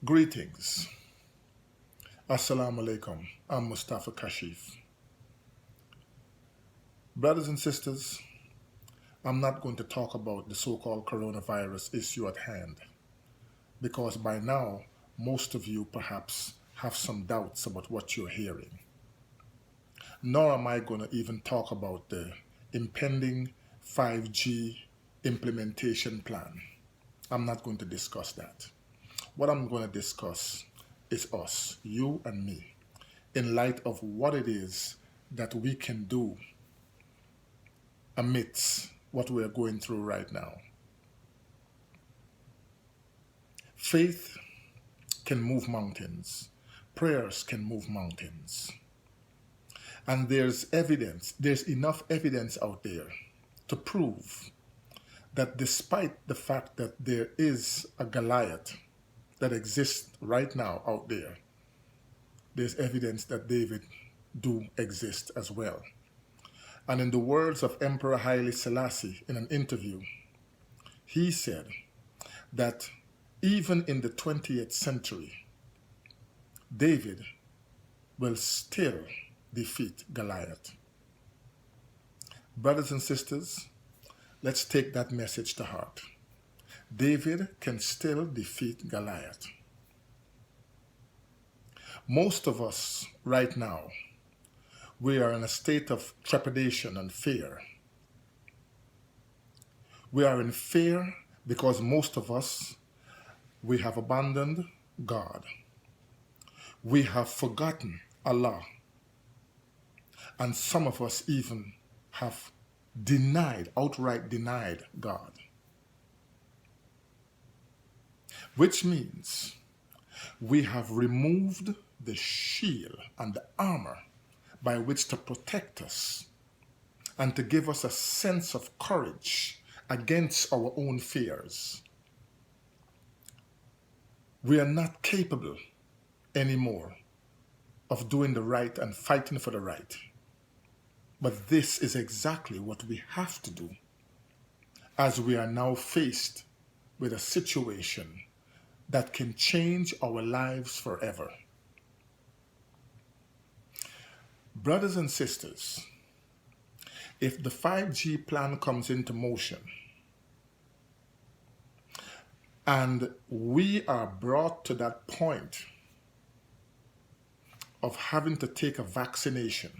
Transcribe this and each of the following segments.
Greetings. Assalamu alaikum. I'm Mustafa Kashif. Brothers and sisters, I'm not going to talk about the so-called coronavirus issue at hand because by now, most of you perhaps have some doubts about what you're hearing. Nor am I going to even talk about the impending 5G implementation plan. I'm not going to discuss that. What I'm going to discuss is us, you and me, in light of what it is that we can do amidst what we're going through right now. Faith can move mountains. Prayers can move mountains. And there's enough evidence out there to prove that despite the fact that there is a Goliath that exists right now out there, there's evidence that David do exist as well. And in the words of Emperor Haile Selassie in an interview, he said that even in the 20th century, David will still defeat Goliath. Brothers and sisters, let's take that message to heart. David can still defeat Goliath. Most of us right now, we are in a state of trepidation and fear. We are in fear because most of us, we have abandoned God. We have forgotten Allah. And some of us even have outright denied God. Which means we have removed the shield and the armor by which to protect us and to give us a sense of courage against our own fears. We are not capable anymore of doing the right and fighting for the right. But this is exactly what we have to do as we are now faced with a situation that can change our lives forever. Brothers and sisters, if the 5G plan comes into motion and we are brought to that point of having to take a vaccination,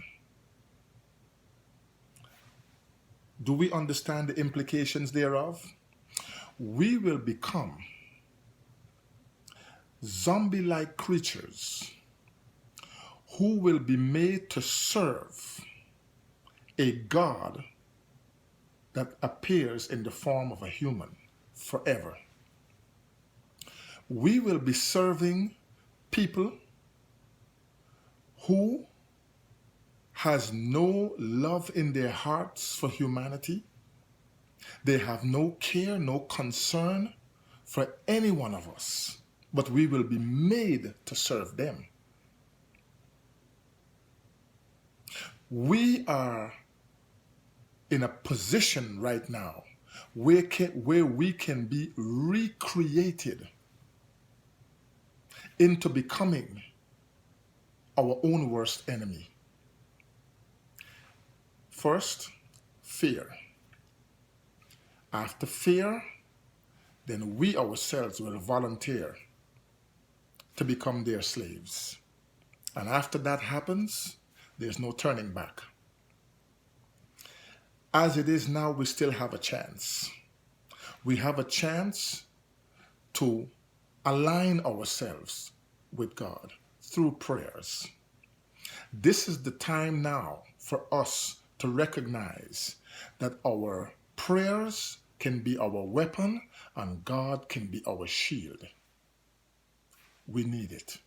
do we understand the implications thereof? We will become zombie-like creatures who will be made to serve a God that appears in the form of a human forever. We will be serving people who has no love in their hearts for humanity. They have no care, no concern for any one of us, but we will be made to serve them. We are in a position right now where we can be recreated into becoming our own worst enemy. First, fear. After fear, then we ourselves will volunteer to become their slaves. And after that happens, there's no turning back. As it is now, we still have a chance. We have a chance to align ourselves with God through prayers. This is the time now for us to recognize that our prayers can be our weapon and God can be our shield. We need it.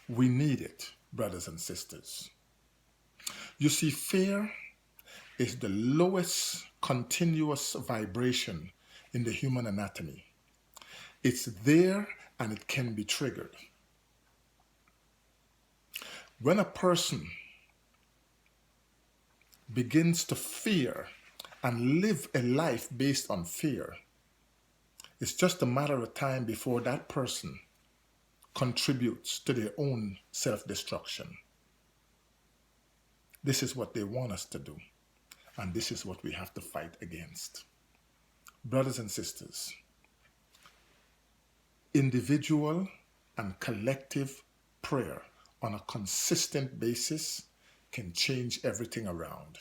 We need it, brothers and sisters. You see, fear is the lowest continuous vibration in the human anatomy. It's there and it can be triggered. When a person begins to fear and live a life based on fear, It's just a matter of time before that person contributes to their own self destruction. This is what they want us to do, and this is what we have to fight against. Brothers and sisters, individual and collective prayer on a consistent basis can change everything around.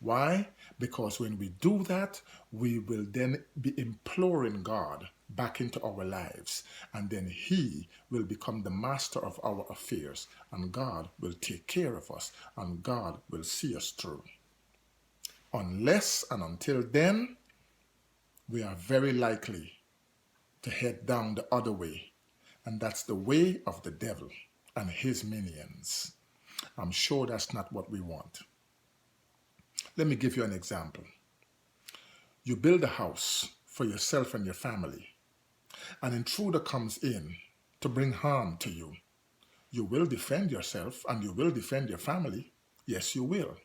Why? Because when we do that, we will then be imploring God back into our lives, and then He will become the master of our affairs, and God will take care of us, and God will see us through. Unless and until then, we are very likely to head down the other way, and that's the way of the devil and his minions. I'm sure that's not what we want. Let me give you an example. You build a house for yourself and your family. An intruder comes in to bring harm to you. You will defend yourself and you will defend your family. Yes, you will.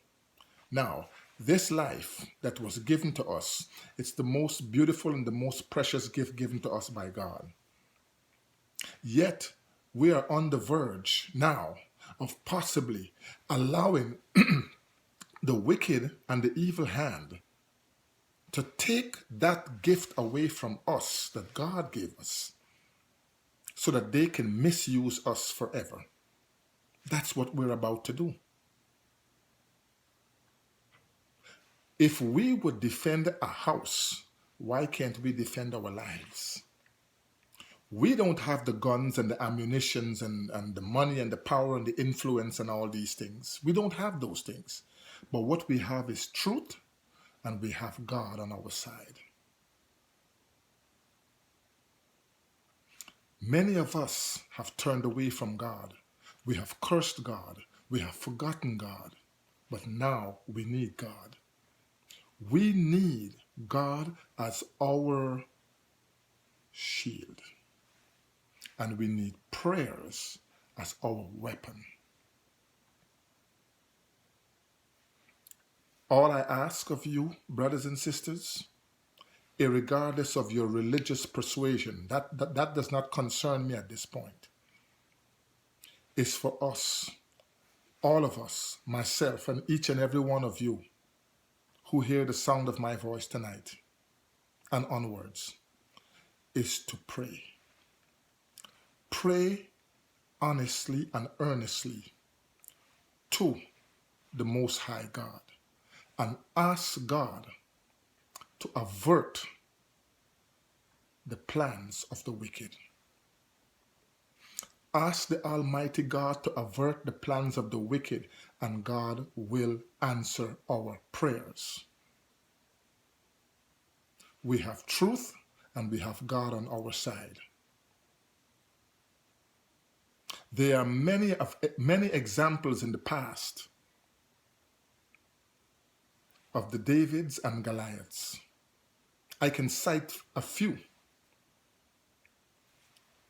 Now, this life that was given to us, it's the most beautiful and the most precious gift given to us by God. Yet, we are on the verge now of possibly allowing the wicked and the evil hand to take that gift away from us that God gave us so that they can misuse us forever. That's what we're about to do. If we would defend a house, why can't we defend our lives? We don't have the guns and the ammunitions and the money and the power and the influence and all these things. We don't have those things. But what we have is truth, and we have God on our side. Many of us have turned away from God. We have cursed God. We have forgotten God. But now we need God. We need God as our shield. And we need prayers as our weapon. All I ask of you, brothers and sisters, irregardless of your religious persuasion, that does not concern me at this point, is for us, all of us, myself and each and every one of you who hear the sound of my voice tonight and onwards, is to pray. Pray honestly and earnestly to the Most High God and ask God to avert the plans of the wicked. Ask the Almighty God to avert the plans of the wicked, and God will answer our prayers. We have truth and we have God on our side. There are many examples in the past of the Davids and Goliaths. I can cite a few.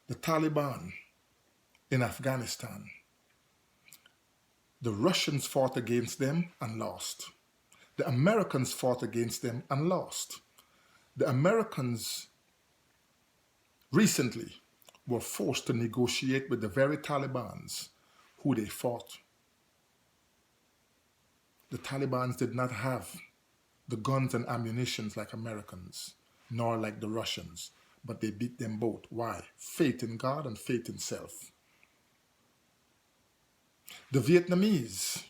The Taliban in Afghanistan. The Russians fought against them and lost. The Americans fought against them and lost. The Americans recently were forced to negotiate with the very Talibans who they fought. The Talibans did not have the guns and ammunitions like Americans, nor like the Russians, but they beat them both. Why? Faith in God and faith in self. The Vietnamese,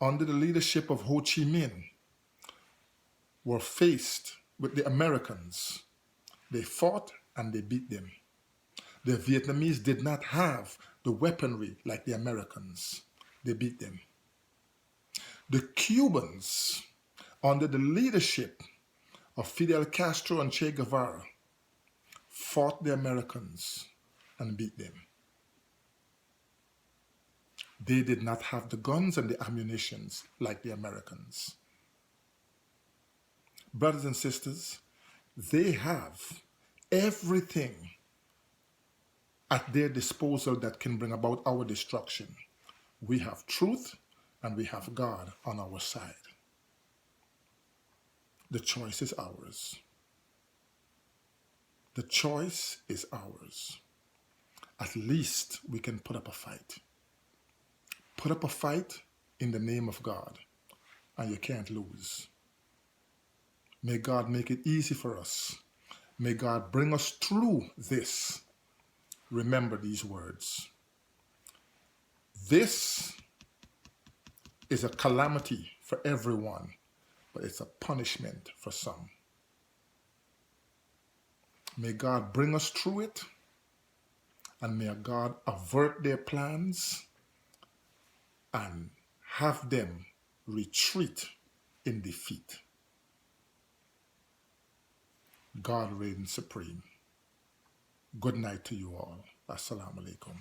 under the leadership of Ho Chi Minh, were faced with the Americans. They fought and they beat them. The Vietnamese did not have the weaponry like the Americans. They beat them. The Cubans, under the leadership of Fidel Castro and Che Guevara, fought the Americans and beat them. They did not have the guns and the ammunitions like the Americans. Brothers and sisters, they have everything at their disposal that can bring about our destruction. We have truth and we have God on our side. The choice is ours. The choice is ours. At least we can put up a fight. Put up a fight in the name of God, and you can't lose. May God make it easy for us. May God bring us through this. Remember these words. This is a calamity for everyone, but it's a punishment for some. May God bring us through it, and may God avert their plans and have them retreat in defeat. God reigns supreme. Good night to you all. Assalamu alaikum.